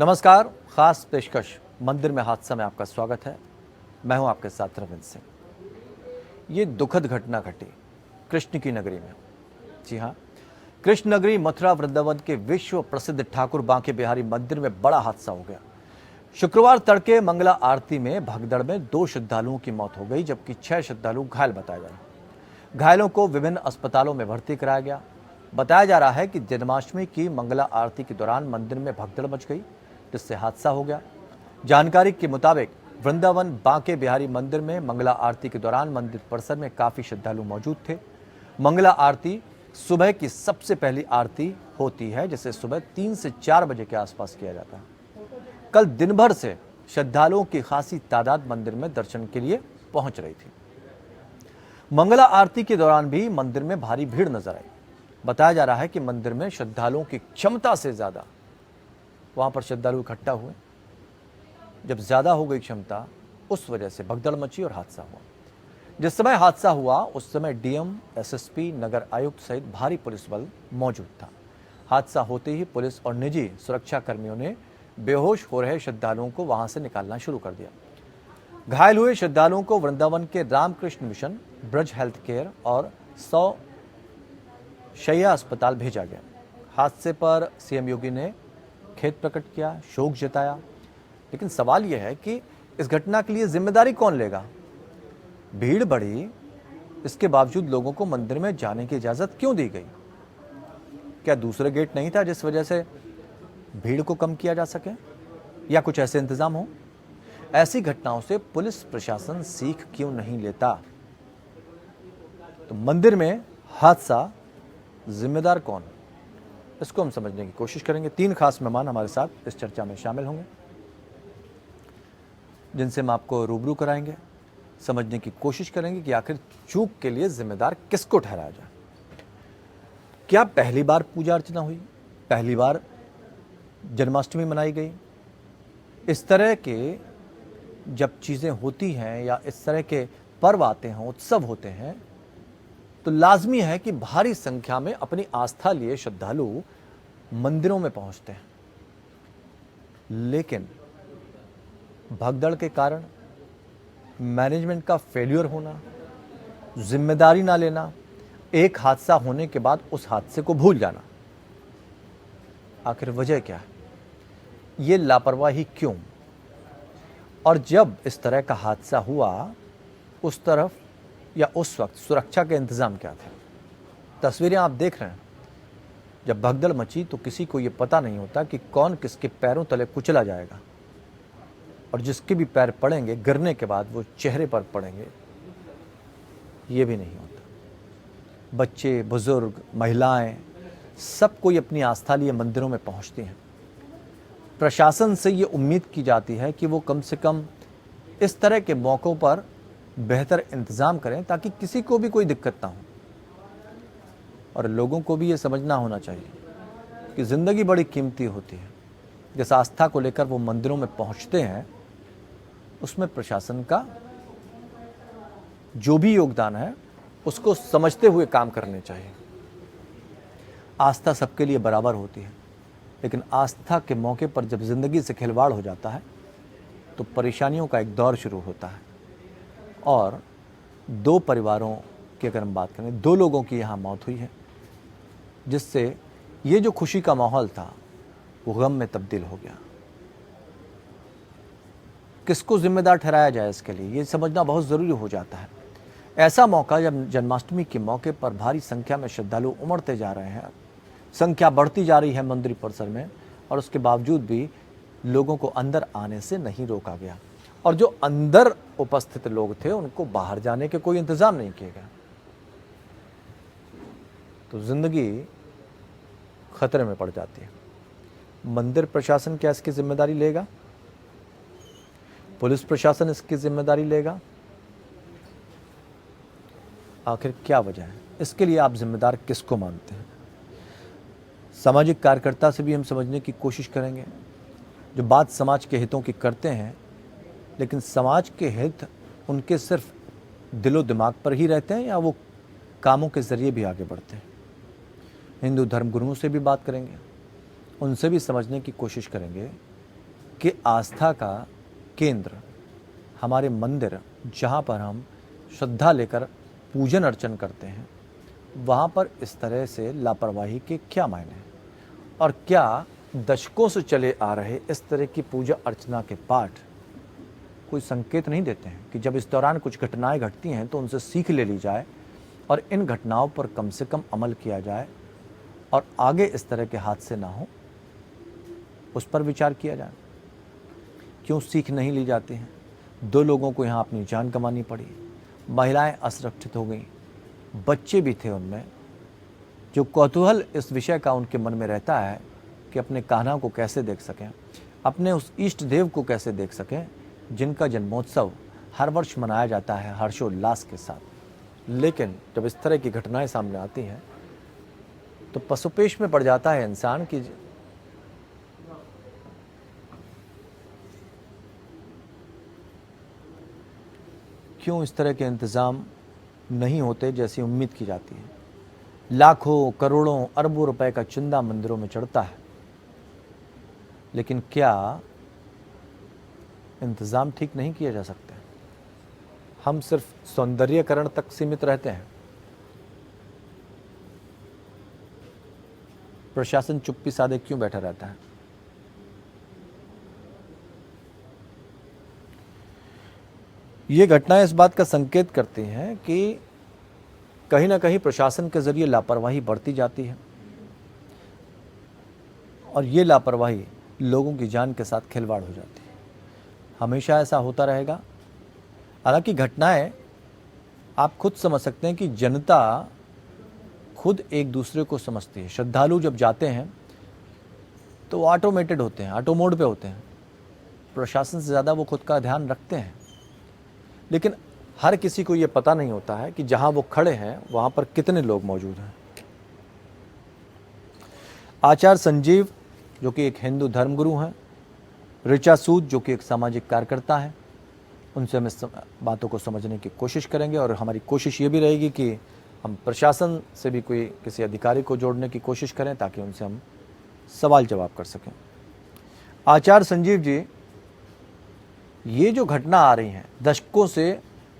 नमस्कार। खास पेशकश मंदिर में हादसा में आपका स्वागत है। मैं हूं आपके साथ रविंद्र सिंह। ये दुखद घटना घटी कृष्ण की नगरी में। जी हां, कृष्ण नगरी मथुरा वृंदावन के विश्व प्रसिद्ध ठाकुर बांके बिहारी मंदिर में बड़ा हादसा हो गया। शुक्रवार तड़के मंगला आरती में भगदड़ में 2 श्रद्धालुओं की मौत हो गई, जबकि 6 श्रद्धालु घायल बताए गए। घायलों को विभिन्न अस्पतालों में भर्ती कराया गया। बताया जा रहा है कि जन्माष्टमी की मंगला आरती के दौरान मंदिर में भगदड़ मच गई, जिससे हादसा हो गया। जानकारी के मुताबिक वृंदावन बांके बिहारी मंदिर में मंगला आरती के दौरान मंदिर परिसर में काफी श्रद्धालु मौजूद थे। मंगला आरती सुबह की सबसे पहली आरती होती है, जिसे सुबह 3 से 4 बजे के आसपास किया जाता है। कल दिन भर से श्रद्धालुओं की खासी तादाद मंदिर में दर्शन के लिए पहुंच रही थी। मंगला आरती के दौरान भी मंदिर में भारी भीड़ नजर आई। बताया जा रहा है कि मंदिर में श्रद्धालुओं की क्षमता से ज्यादा वहां पर श्रद्धालु इकट्ठा हुए। जब ज्यादा हो गई क्षमता, उस वजह से भगदड़ मची और हादसा हुआ। जिस समय हादसा हुआ उस समय डीएम, एसएसपी, नगर आयुक्त सहित भारी पुलिस बल मौजूद था। हादसा होते ही पुलिस और निजी सुरक्षा कर्मियों ने बेहोश हो रहे श्रद्धालुओं को वहां से निकालना शुरू कर दिया। घायल हुए श्रद्धालुओं को वृंदावन के Ramakrishna mission, Braj health care और 100 शैया अस्पताल भेजा गया। हादसे पर सीएम योगी ने खेद प्रकट किया, शोक जताया। लेकिन सवाल यह है कि इस घटना के लिए जिम्मेदारी कौन लेगा? भीड़ बढ़ी, इसके बावजूद लोगों को मंदिर में जाने की इजाजत क्यों दी गई? क्या दूसरे गेट नहीं था जिस वजह से भीड़ को कम किया जा सके, या कुछ ऐसे इंतजाम हो? ऐसी घटनाओं से पुलिस प्रशासन सीख क्यों नहीं लेता? तो मंदिर में हादसा, जिम्मेदार कौन? इसको हम समझने की कोशिश करेंगे। 3 खास मेहमान हमारे साथ इस चर्चा में शामिल होंगे, जिनसे हम आपको रूबरू कराएंगे, समझने की कोशिश करेंगे कि आखिर चूक के लिए जिम्मेदार किसको ठहराया जाए। क्या पहली बार पूजा अर्चना हुई? पहली बार जन्माष्टमी मनाई गई? इस तरह के जब चीज़ें होती हैं या इस तरह के पर्व आते हैं, उत्सव होते हैं, तो लाजमी है कि भारी संख्या में अपनी आस्था लिए श्रद्धालु मंदिरों में पहुंचते हैं। लेकिन भगदड़ के कारण मैनेजमेंट का फेल्यूर होना, जिम्मेदारी ना लेना, एक हादसा होने के बाद उस हादसे को भूल जाना, आखिर वजह क्या है? ये लापरवाही क्यों? और जब इस तरह का हादसा हुआ, उस तरफ या उस वक्त सुरक्षा के इंतजाम क्या थे? तस्वीरें आप देख रहे हैं। जब भगदड़ मची तो किसी को यह पता नहीं होता कि कौन किसके पैरों तले कुचला जाएगा, और जिसके भी पैर पड़ेंगे गिरने के बाद वो चेहरे पर पड़ेंगे, ये भी नहीं होता। बच्चे, बुजुर्ग, महिलाएं, सब कोई अपनी आस्था लिए मंदिरों में पहुंचती हैं। प्रशासन से ये उम्मीद की जाती है कि वो कम से कम इस तरह के मौक़ों पर बेहतर इंतजाम करें, ताकि किसी को भी कोई दिक्कत ना हो। और लोगों को भी ये समझना होना चाहिए कि ज़िंदगी बड़ी कीमती होती है। जिस आस्था को लेकर वो मंदिरों में पहुंचते हैं, उसमें प्रशासन का जो भी योगदान है उसको समझते हुए काम करने चाहिए। आस्था सबके लिए बराबर होती है, लेकिन आस्था के मौके पर जब ज़िंदगी से खिलवाड़ हो जाता है तो परेशानियों का एक दौर शुरू होता है। और 2 परिवारों की अगर हम बात करें, 2 लोगों की यहाँ मौत हुई है, जिससे ये जो खुशी का माहौल था वो गम में तब्दील हो गया। किसको जिम्मेदार ठहराया जाए, इसके लिए ये समझना बहुत ज़रूरी हो जाता है। ऐसा मौका जब जन्माष्टमी के मौके पर भारी संख्या में श्रद्धालु उमड़ते जा रहे हैं, संख्या बढ़ती जा रही है मंदिर परिसर में, और उसके बावजूद भी लोगों को अंदर आने से नहीं रोका गया। और जो अंदर उपस्थित लोग थे उनको बाहर जाने के कोई इंतजाम नहीं किए गए, तो जिंदगी खतरे में पड़ जाती है। मंदिर प्रशासन क्या इसकी जिम्मेदारी लेगा? पुलिस प्रशासन इसकी जिम्मेदारी लेगा? आखिर क्या वजह है? इसके लिए आप जिम्मेदार किसको मानते हैं? सामाजिक कार्यकर्ता से भी हम समझने की कोशिश करेंगे, जो बात समाज के हितों की करते हैं, लेकिन समाज के हित उनके सिर्फ दिलो दिमाग पर ही रहते हैं, या वो कामों के ज़रिए भी आगे बढ़ते हैं। हिंदू धर्मगुरुओं से भी बात करेंगे, उनसे भी समझने की कोशिश करेंगे कि आस्था का केंद्र, हमारे मंदिर जहाँ पर हम श्रद्धा लेकर पूजन अर्चन करते हैं, वहाँ पर इस तरह से लापरवाही के क्या मायने हैं? और क्या दशकों से चले आ रहे इस तरह की पूजा अर्चना के पाठ कोई संकेत नहीं देते हैं कि जब इस दौरान कुछ घटनाएं घटती हैं तो उनसे सीख ले ली जाए और इन घटनाओं पर कम से कम अमल किया जाए और आगे इस तरह के हादसे ना हो, उस पर विचार किया जाए? क्यों सीख नहीं ली जाती हैं? 2 लोगों को यहाँ अपनी जान गंवानी पड़ी, महिलाएं असुरक्षित हो गईं, बच्चे भी थे उनमें। जो कौतूहल इस विषय का उनके मन में रहता है कि अपने कान्हा को कैसे देख सकें, अपने उस इष्ट देव को कैसे देख सकें जिनका जन्मोत्सव हर वर्ष मनाया जाता है हर्षोल्लास के साथ। लेकिन जब इस तरह की घटनाएं सामने आती हैं तो पशुपेश में पड़ जाता है इंसान कि क्यों इस तरह के इंतज़ाम नहीं होते जैसी उम्मीद की जाती है। लाखों करोड़ों अरबों रुपए का चंदा मंदिरों में चढ़ता है, लेकिन क्या इंतज़ाम ठीक नहीं किए जा सकते? हम सिर्फ सौंदर्यकरण तक सीमित रहते हैं। प्रशासन चुप्पी साधे क्यों बैठा रहता है? ये घटनाएं इस बात का संकेत करती हैं कि कहीं ना कहीं प्रशासन के जरिए लापरवाही बढ़ती जाती है और ये लापरवाही लोगों की जान के साथ खिलवाड़ हो जाती है। हमेशा ऐसा होता रहेगा? हालांकि घटनाएं आप खुद समझ सकते हैं कि जनता खुद एक दूसरे को समझती है। श्रद्धालु जब जाते हैं तो ऑटोमेटेड होते हैं, ऑटो मोड पे होते हैं। प्रशासन से ज़्यादा वो खुद का ध्यान रखते हैं, लेकिन हर किसी को ये पता नहीं होता है कि जहां वो खड़े हैं वहां पर कितने लोग मौजूद हैं। आचार्य संजीव जो कि एक हिंदू धर्मगुरु हैं, ऋचा सूद जो कि एक सामाजिक कार्यकर्ता हैं, उनसे हम इस बातों को समझने की कोशिश करेंगे और हमारी कोशिश ये भी रहेगी कि हम प्रशासन से भी कोई किसी अधिकारी को जोड़ने की कोशिश करें ताकि उनसे हम सवाल जवाब कर सकें। आचार्य संजीव जी, ये जो घटना आ रही हैं, दशकों से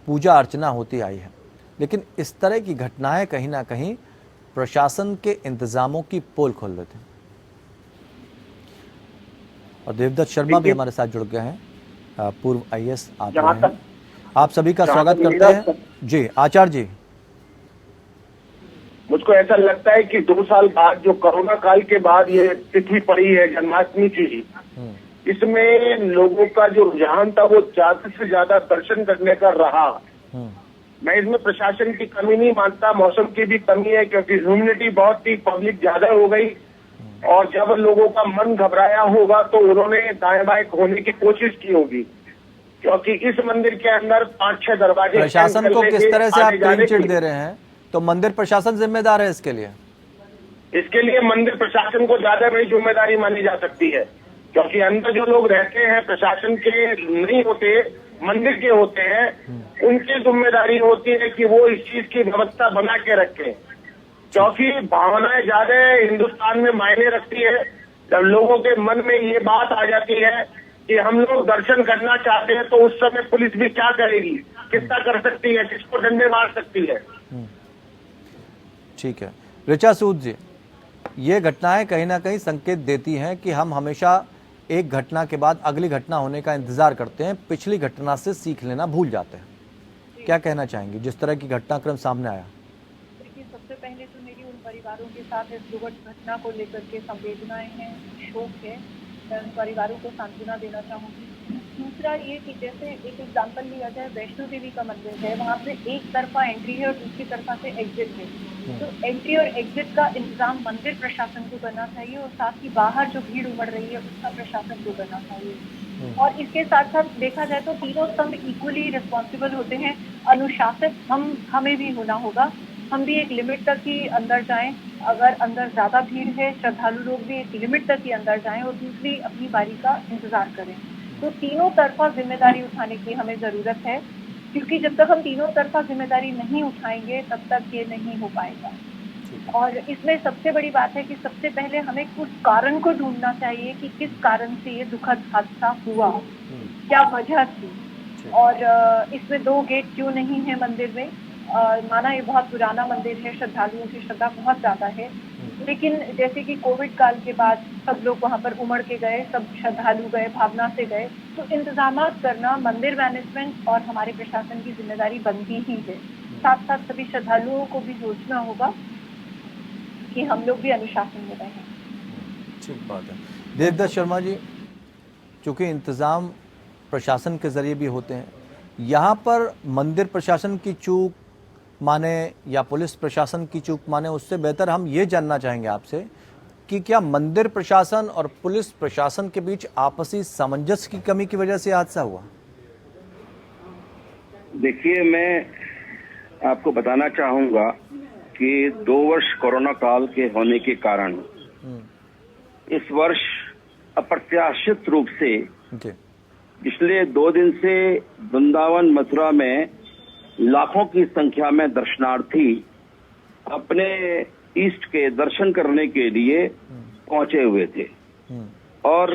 पूजा अर्चना होती आई है, लेकिन इस तरह की घटनाएं कहीं ना कहीं प्रशासन के इंतजामों की पोल खोल देते हैं। और देवदत्त शर्मा भी हमारे साथ जुड़ गए हैं, पूर्व आईएएस आप हैं। आप सभी का स्वागत करते हैं। जी आचार्य जी, मुझको ऐसा लगता है कि 2 साल बाद जो कोरोना काल के बाद ये तिथि पड़ी है जन्माष्टमी की, इसमें लोगों का जो रुझान था वो ज्यादा से ज्यादा दर्शन करने का रहा। मैं इसमें प्रशासन की कमी नहीं मानता, मौसम की भी कमी है, क्योंकि ह्यूमिडिटी बहुत थी, पब्लिक ज्यादा हो गई और जब लोगों का मन घबराया होगा तो उन्होंने दाएं बाएं होने की कोशिश की होगी, क्योंकि इस मंदिर के अंदर 5-6 दरवाजे। प्रशासन को किस तरह से आप क्लीन चिट दे रहे हैं? तो मंदिर प्रशासन जिम्मेदार है इसके लिए? इसके लिए मंदिर प्रशासन को ज्यादा बड़ी जिम्मेदारी मानी जा सकती है, क्योंकि अंदर जो लोग रहते हैं प्रशासन के नहीं होते, मंदिर के होते हैं। उनकी जिम्मेदारी होती है कि वो इस चीज की व्यवस्था बना के रखें, क्योंकि भावनाएं ज्यादा हिंदुस्तान में मायने रखती है। जब लोगों के मन में ये बात आ जाती है कि हम लोग दर्शन करना चाहते हैं, तो उस समय पुलिस भी क्या करेगी, कितना कर सकती है, किसको डंडे मार सकती है। ठीक है ऋचा सूद जी, ये घटनाएं कहीं ना कहीं संकेत देती हैं कि हम हमेशा एक घटना के बाद अगली घटना होने का इंतजार करते हैं, पिछली घटना से सीख लेना भूल जाते हैं। क्या कहना चाहेंगे जिस तरह की घटनाक्रम सामने आया? देखिए, सबसे पहले तो मेरी उन परिवारों के साथ इस दुखद घटना को लेकर के संवेदनाएं हैं, शोक है। मैं उन परिवारों को सांत्वना देना चाहूँगी। दूसरा ये कि जैसे एक एग्जाम्पल लिया जाए, वैष्णो देवी का मंदिर है, वहाँ पे एक तरफा एंट्री है और दूसरी तरफा से एग्जिट है। तो एंट्री और एग्जिट का इंतजाम मंदिर प्रशासन को करना चाहिए और साथ ही बाहर जो भीड़ उमड़ रही है उसका प्रशासन को करना चाहिए। और इसके साथ साथ देखा जाए तो तीनों स्तंभ इक्वली रिस्पॉन्सिबल होते हैं। अनुशासित हमें भी होना होगा, हम भी एक लिमिट तक ही अंदर जाएं। अगर अंदर ज्यादा भीड़ है, श्रद्धालु लोग भी एक लिमिट तक ही अंदर जाएं और दूसरी अपनी बारी का इंतजार करें। तो तीनों तरफा जिम्मेदारी उठाने की हमें जरूरत है, क्योंकि जब तक हम तीनों तरफा जिम्मेदारी नहीं उठाएंगे तब तक ये नहीं हो पाएगा। और इसमें सबसे बड़ी बात है कि सबसे पहले हमें उस कारण को ढूंढना चाहिए कि किस कारण से ये दुखद हादसा हुआ, क्या वजह थी। और इसमें 2 गेट क्यों नहीं है मंदिर में। माना ये बहुत पुराना मंदिर है, श्रद्धालुओं की श्रद्धा बहुत ज़्यादा है, लेकिन जैसे कि कोविड काल के बाद सब लोग वहाँ पर उमड़ के गए, सब श्रद्धालु गए, भावना से गए, तो इंतजामात करना मंदिर मैनेजमेंट और हमारे प्रशासन की जिम्मेदारी बनती ही है। साथ साथ सभी श्रद्धालुओं को भी सोचना होगा कि हम लोग भी अनुशासन में रहें। ठीक बात है। देवदत्त शर्मा जी, चूंकि इंतज़ाम प्रशासन के ज़रिए भी होते हैं, यहाँ पर मंदिर प्रशासन की चूक माने या पुलिस प्रशासन की चूक माने, उससे बेहतर हम ये जानना चाहेंगे आपसे कि क्या मंदिर प्रशासन और पुलिस प्रशासन के बीच आपसी सामंजस्य की कमी की वजह से हादसा हुआ? देखिए, मैं आपको बताना चाहूंगा कि 2 वर्ष कोरोना काल के होने के कारण इस वर्ष अप्रत्याशित रूप से पिछले 2 दिन से वृंदावन मथुरा में लाखों की संख्या में दर्शनार्थी अपने इष्ट के दर्शन करने के लिए पहुंचे हुए थे। और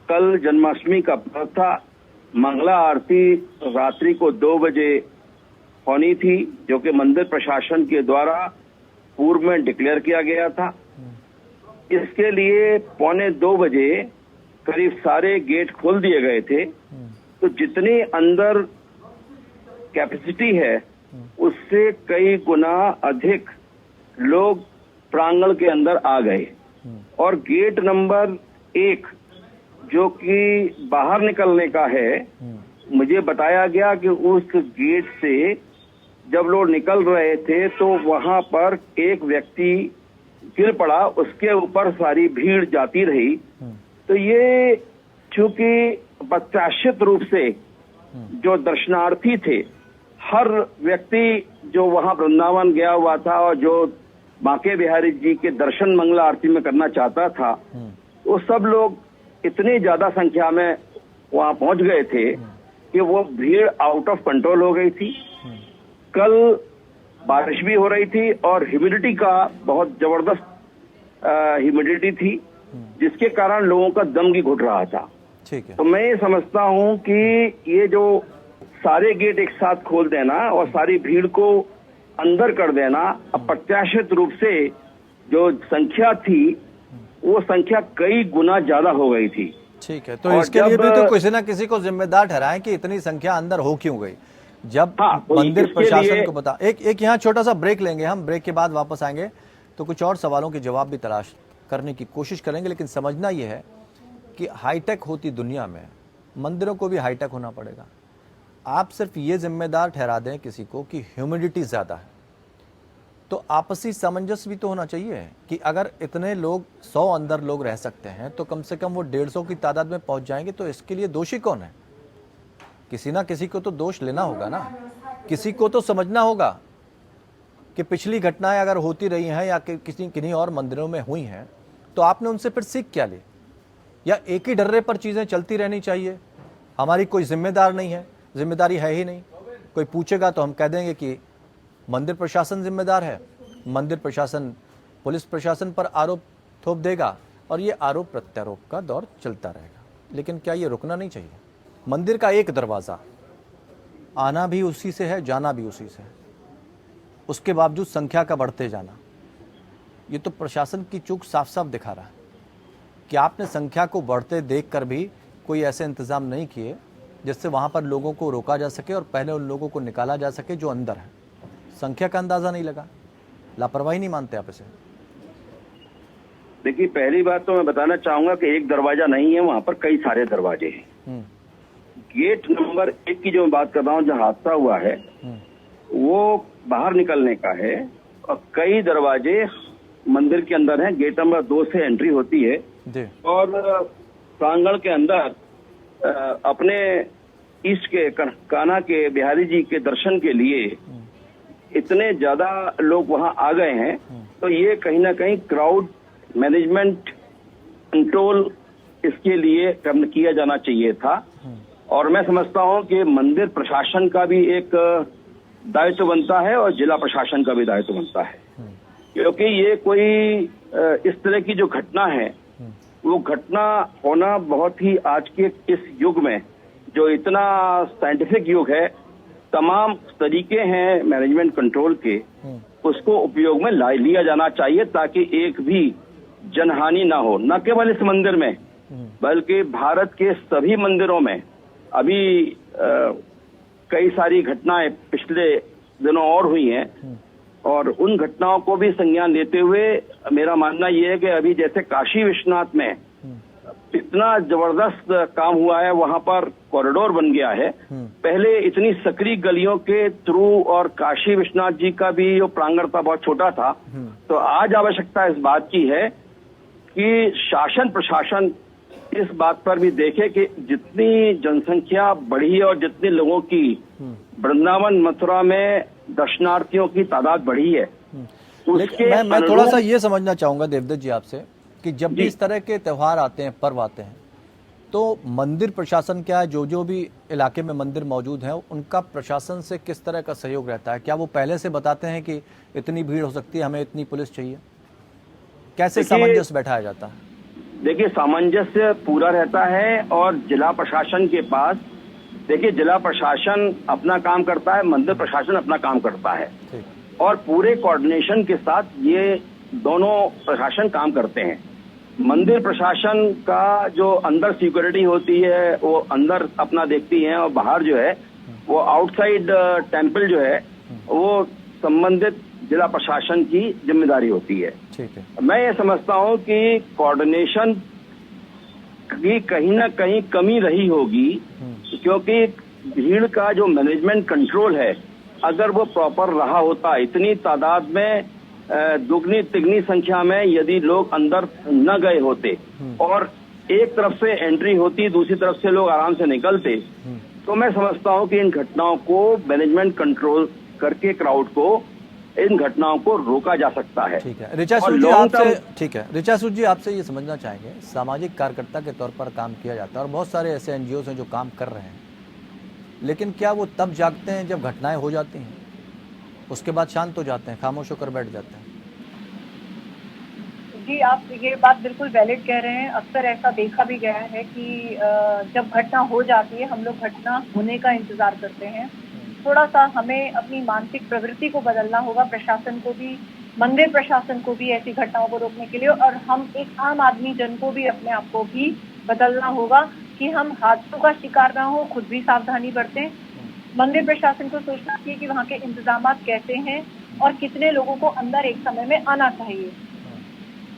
कल जन्माष्टमी का पर्व था। मंगला आरती रात्रि को 2 बजे होनी थी, जो कि मंदिर प्रशासन के द्वारा पूर्व में डिक्लेयर किया गया था। इसके लिए 1:45 बजे करीब सारे गेट खोल दिए गए थे। तो जितनी अंदर कैपेसिटी है उससे कई गुना अधिक लोग प्रांगण के अंदर आ गए। और गेट नंबर 1 जो कि बाहर निकलने का है, मुझे बताया गया कि उस गेट से जब लोग निकल रहे थे तो वहां पर एक व्यक्ति गिर पड़ा, उसके ऊपर सारी भीड़ जाती रही। तो ये चूंकि प्रत्याशित रूप से जो दर्शनार्थी थे, हर व्यक्ति जो वहां वृंदावन गया हुआ था और जो बांके बिहारी जी के दर्शन मंगला आरती में करना चाहता था, वो सब लोग इतनी ज्यादा संख्या में वहां पहुंच गए थे कि वो भीड़ आउट ऑफ कंट्रोल हो गई थी। कल बारिश भी हो रही थी और ह्यूमिडिटी का बहुत जबरदस्त ह्यूमिडिटी थी, जिसके कारण लोगों का दम भी घुट रहा था। ठीक है। तो मैं ये समझता हूं कि ये जो सारे गेट एक साथ खोल देना और सारी भीड़ को अंदर कर देना, अप्रत्याशित रूप से जो संख्या थी वो संख्या कई गुना ज्यादा हो गई थी। ठीक है। तो इसके लिए भी तो किसी ना किसी को जिम्मेदार ठहराएं कि इतनी संख्या अंदर हो क्यों गई। जब मंदिर प्रशासन को बता, एक यहाँ छोटा सा ब्रेक लेंगे हम, ब्रेक के बाद वापस आएंगे तो कुछ और सवालों के जवाब भी तलाश करने की कोशिश करेंगे। लेकिन समझना यह है कि हाईटेक होती दुनिया में मंदिरों को भी हाईटेक होना पड़ेगा। आप सिर्फ ये जिम्मेदार ठहरा दें किसी को कि ह्यूमिडिटी ज़्यादा है, तो आपसी सामंजस्य भी तो होना चाहिए कि अगर इतने लोग 100 अंदर लोग रह सकते हैं तो कम से कम वो 150 की तादाद में पहुंच जाएंगे। तो इसके लिए दोषी कौन है? किसी ना किसी को तो दोष लेना होगा ना, किसी को तो समझना होगा कि पिछली घटनाएं अगर होती रही हैं या किन्हीं और मंदिरों में हुई हैं तो आपने उनसे फिर सीख क्या ली? या एक ही डर्रे पर चीज़ें चलती रहनी चाहिए? हमारी कोई जिम्मेदार नहीं है, जिम्मेदारी है ही नहीं। कोई पूछेगा तो हम कह देंगे कि मंदिर प्रशासन जिम्मेदार है, मंदिर प्रशासन पुलिस प्रशासन पर आरोप थोप देगा और ये आरोप प्रत्यारोप का दौर चलता रहेगा। लेकिन क्या ये रुकना नहीं चाहिए? मंदिर का एक दरवाज़ा, आना भी उसी से है, जाना भी उसी से है, उसके बावजूद संख्या का बढ़ते जाना, ये तो प्रशासन की चूक साफ साफ दिखा रहा है कि आपने संख्या को बढ़ते देखकर भी कोई ऐसे इंतजाम नहीं किए जिससे वहां पर लोगों को रोका जा सके और पहले उन लोगों को निकाला जा सके जो अंदर है। संख्या का अंदाजा नहीं लगा, लापरवाही नहीं मानते आप इसे? देखिए, पहली बात तो मैं बताना चाहूंगा कि एक दरवाजा नहीं है, वहां पर कई सारे दरवाजे हैं। गेट नंबर 1 की जो मैं बात कर रहा हूँ, जहाँ हादसा हुआ है, वो बाहर निकलने का है और कई दरवाजे मंदिर के अंदर हैं। गेट नंबर 2 से एंट्री होती है और प्रांगण के अंदर अपने इष्ट के कान्हा के बिहारी जी के दर्शन के लिए इतने ज्यादा लोग वहां आ गए हैं। तो ये कहीं ना कहीं क्राउड मैनेजमेंट कंट्रोल इसके लिए किया जाना चाहिए था। और मैं समझता हूं कि मंदिर प्रशासन का भी एक दायित्व बनता है और जिला प्रशासन का भी दायित्व बनता है। क्योंकि ये कोई इस तरह की जो घटना है वो घटना होना बहुत ही आज के इस युग में, जो इतना साइंटिफिक युग है, तमाम तरीके हैं मैनेजमेंट कंट्रोल के, उसको उपयोग में लिया जाना चाहिए ताकि एक भी जनहानि ना हो, न केवल इस मंदिर में बल्कि भारत के सभी मंदिरों में। अभी कई सारी घटनाएं पिछले दिनों और हुई हैं और उन घटनाओं को भी संज्ञान लेते हुए मेरा मानना यह है कि अभी जैसे काशी विश्वनाथ में इतना जबरदस्त काम हुआ है, वहां पर कॉरिडोर बन गया है। पहले इतनी सकरी गलियों के थ्रू और काशी विश्वनाथ जी का भी जो प्रांगण था बहुत छोटा था, तो आज आवश्यकता इस बात की है कि शासन प्रशासन इस बात पर भी देखे कि जितनी जनसंख्या बढ़ी है और जितने लोगों की वृंदावन मथुरा में दर्शनार्थियों की तादाद बढ़ी है, उसके मैं थोड़ा सा ये समझना चाहूंगा देवदत्त जी आपसे कि जब भी इस तरह के त्योहार आते हैं, पर्व आते हैं, तो मंदिर प्रशासन क्या है, जो भी इलाके में मंदिर मौजूद है उनका प्रशासन से किस तरह का सहयोग रहता है? क्या वो पहले से बताते हैं कि इतनी भीड़ हो सकती है, हमें इतनी पुलिस चाहिए? कैसे सामंजस्य बैठाया जाता है? देखिए, सामंजस्य पूरा रहता है और जिला प्रशासन के पास, देखिए जिला प्रशासन अपना काम करता है, मंदिर प्रशासन अपना काम करता है और पूरे कोऑर्डिनेशन के साथ ये दोनों प्रशासन काम करते हैं। मंदिर प्रशासन का जो अंदर सिक्योरिटी होती है वो अंदर अपना देखती है और बाहर जो है वो आउटसाइड टेम्पल जो है वो संबंधित जिला प्रशासन की जिम्मेदारी होती है। ठीक है। मैं ये समझता हूँ कि कोऑर्डिनेशन की कहीं ना कहीं कमी रही होगी, क्योंकि भीड़ का जो मैनेजमेंट कंट्रोल है अगर वो प्रॉपर रहा होता, इतनी तादाद में दुगनी तिगनी संख्या में यदि लोग अंदर न गए होते और एक तरफ से एंट्री होती, दूसरी तरफ से लोग आराम से निकलते, तो मैं समझता हूं कि इन घटनाओं को मैनेजमेंट कंट्रोल करके क्राउड को, इन घटनाओं को रोका जा सकता है। ठीक है। ऋचा सूद जी आपसे, ठीक है, ऋचा सूद जी आपसे ये समझना चाहेंगे, सामाजिक कार्यकर्ता के तौर पर काम किया जाता है और बहुत सारे ऐसे एनजीओ हैं जो काम कर रहे हैं, लेकिन क्या वो तब जागते हैं जब घटनाएं हो जाती हैं? उसके बाद शांत हो जाते हैं, खामोश होकर बैठ जाते हैं? जी, आप ये बात बिल्कुल वैलिड कह रहे हैं। अक्सर ऐसा देखा भी गया है कि जब घटना हो जाती है हम लोग घटना होने का इंतजार करते हैं। थोड़ा सा हमें अपनी मानसिक प्रवृत्ति को बदलना होगा, प्रशासन को भी, मंदिर प्रशासन को भी ऐसी घटनाओं को रोकने के लिए, और हम एक आम आदमी जन को भी अपने आप को भी बदलना होगा कि हम हादसों का शिकार ना हो, खुद भी सावधानी बरतें। मंदिर प्रशासन को सोचना चाहिए कि वहाँ के इंतजाम कैसे हैं और कितने लोगों को अंदर एक समय में आना चाहिए।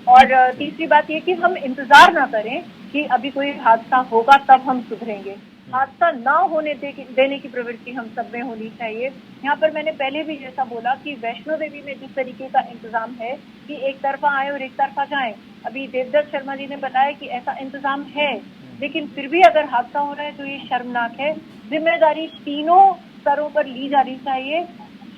और तीसरी बात ये कि हम इंतजार ना करें कि अभी कोई हादसा होगा तब हम सुधरेंगे। हादसा ना होने देने की प्रवृत्ति हम सब में होनी चाहिए। यहाँ पर मैंने पहले भी जैसा बोला कि वैष्णो देवी में जिस तरीके का इंतजाम है कि एक तरफा आए और एक तरफा जाएं, अभी देवदत्त शर्मा जी ने बताया कि ऐसा इंतजाम है, लेकिन फिर भी अगर हादसा हो रहा है तो ये शर्मनाक है। जिम्मेदारी तीनों स्तरों पर ली जानी चाहिए,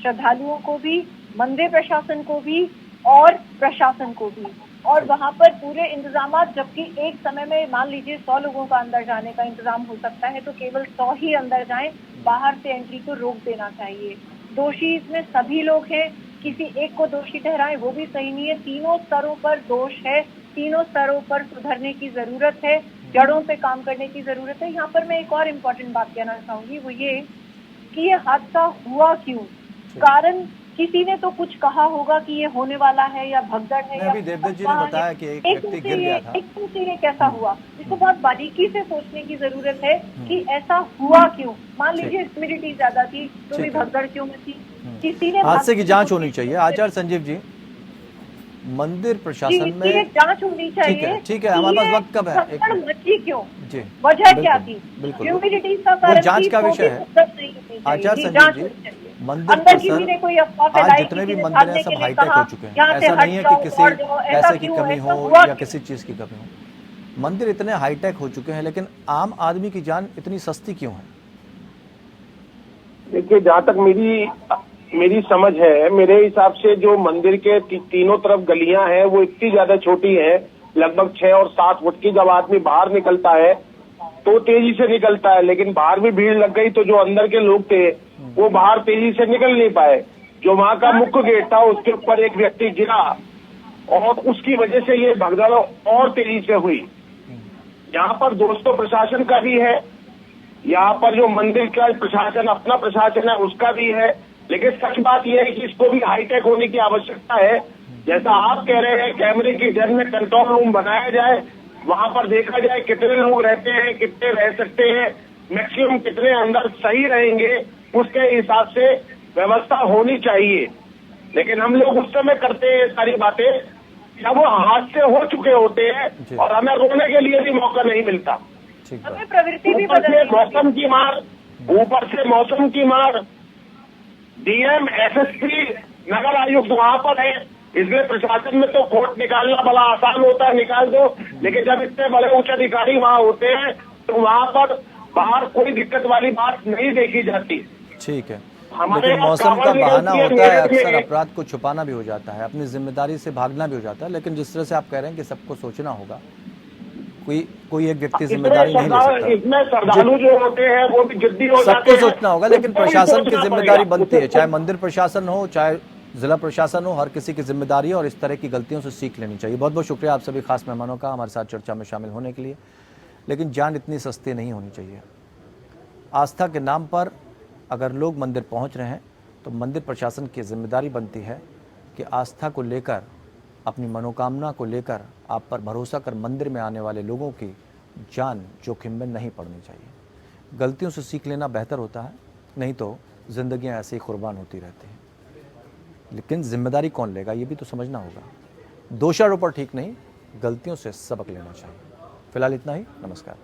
श्रद्धालुओं को भी, मंदिर प्रशासन को भी और प्रशासन को भी। और वहाँ पर पूरे इंतजाम, जबकि एक समय में मान लीजिए 100 लोगों का अंदर जाने का इंतजाम हो सकता है तो केवल 100 ही अंदर जाएं, बाहर से एंट्री को रोक देना चाहिए। दोषी इसमें सभी लोग हैं, किसी एक को दोषी ठहराएं वो भी सही नहीं है। तीनों स्तरों पर दोष है, तीनों स्तरों पर सुधरने की जरूरत है, जड़ों पे काम करने की जरूरत है। यहाँ पर मैं एक और इम्पोर्टेंट बात कहना चाहूंगी, वो ये कि ये हादसा हुआ क्यों। कारण किसी ने तो कुछ कहा होगा कि ये होने वाला है या भगदड़ है, या अभी देवदत्त जी ने बताया कि एक व्यक्ति गिर गया था। एकदम से ये कैसा हुआ, इसको बहुत बारीकी से सोचने की जरूरत है कि ऐसा हुआ क्यों। मान लीजिए ह्यूमिडिटी ज्यादा थी तो भी भगदड़ क्यों मची, किसी ने हादसे की जांच होनी चाहिए। आचार्य संजीव जी, मंदिर प्रशासन में जांच होनी चाहिए। ठीक है, हमारे पास वक्त कब है? मची क्यों जी, वजह क्या थी? बिल्कुल, ह्यूमिडिटी का कारण जांच का विषय है। आचार्य संजीव जी, मंदिर परिसर आज जितने भी मंदिर हैं सब हाईटेक हो चुके हैं। ऐसा नहीं है कि किसी पैसे की कमी हो या किसी चीज की कमी हो। मंदिर इतने हाईटेक हो चुके हैं, लेकिन आम आदमी की जान इतनी सस्ती क्यों है? देखिए, जहाँ तक मेरी समझ है, मेरे हिसाब से जो मंदिर के तीनों तरफ गलियां हैं वो इतनी ज्यादा छोटी है, लगभग 6 और 7 फुट की। जब आदमी बाहर निकलता है तो तेजी से निकलता है, लेकिन बाहर भी भीड़ लग गई तो जो अंदर के लोग थे वो बाहर तेजी से निकल नहीं पाए। जो वहां का मुख्य गेट था उसके ऊपर एक व्यक्ति गिरा और उसकी वजह से ये भगदड़ और तेजी से हुई। यहाँ पर दोस्तों प्रशासन का भी है, यहाँ पर जो मंदिर का प्रशासन अपना प्रशासन है उसका भी है, लेकिन सच बात यह है कि इसको भी हाईटेक होने की आवश्यकता है। जैसा आप कह रहे हैं कैमरे की जगह में कंट्रोल रूम बनाया जाए, वहां पर देखा जाए कितने लोग रहते हैं, कितने रह सकते हैं, मैक्सिमम कितने अंदर सही रहेंगे, उसके हिसाब से व्यवस्था होनी चाहिए। लेकिन हम लोग उस समय करते हैं सारी बातें जब वो हादसे हो चुके होते हैं और हमें रोने के लिए भी मौका नहीं मिलता। ठीक हमें बात। प्रवृत्ति भी ऊपर से बदलनी मौसम की मार, ऊपर से मौसम की मार, डीएम एसएसपी नगर आयुक्त वहां पर है, इसलिए प्रशासन में तो कोर्ट निकालना बड़ा आसान होता है, निकाल दो, लेकिन जब इतने बड़े उच्च अधिकारी वहां होते हैं तो वहां पर बाहर कोई दिक्कत वाली बात नहीं देखी जाती। ठीक है, हमारे लेकिन यहाँ मौसम का कांवड़ बहाना निकलती है, होता है, मेरठ में अक्सर एक- अपराध को छुपाना भी हो जाता है, अपनी जिम्मेदारी से भागना भी हो जाता है। लेकिन जिस तरह से आप कह रहे हैं कि सबको सोचना होगा, कोई एक व्यक्ति जिम्मेदारी नहीं ले सकता। इसमें श्रद्धालु जो होते हैं वो भी जिद्दी हो जाते सबको हैं। सोचना होगा, लेकिन उसको भी प्रशासन की सोचना जिम्मेदारी पड़ेगा। बनती है, उसको- चाहे मंदिर प्रशासन हो, चाहे जिला प्रशासन हो, हर किसी की जिम्मेदारी है और इस तरह की गलतियों से सीख लेनी चाहिए। बहुत बहुत शुक्रिया आप सभी खास मेहमानों का हमारे साथ चर्चा में शामिल होने के लिए। लेकिन जान इतनी सस्ती नहीं होनी चाहिए। आस्था के नाम पर अगर लोग मंदिर पहुंच रहे हैं तो मंदिर प्रशासन की जिम्मेदारी बनती है कि आस्था को लेकर, अपनी मनोकामना को लेकर आप पर भरोसा कर मंदिर में आने वाले लोगों की जान जोखिम में नहीं पड़नी चाहिए। गलतियों से सीख लेना बेहतर होता है, नहीं तो जिंदगियां ऐसे ही कुर्बान होती रहती हैं। लेकिन जिम्मेदारी कौन लेगा ये भी तो समझना होगा। दोषारोपण ठीक नहीं, गलतियों से सबक लेना चाहिए। फिलहाल इतना ही, नमस्कार।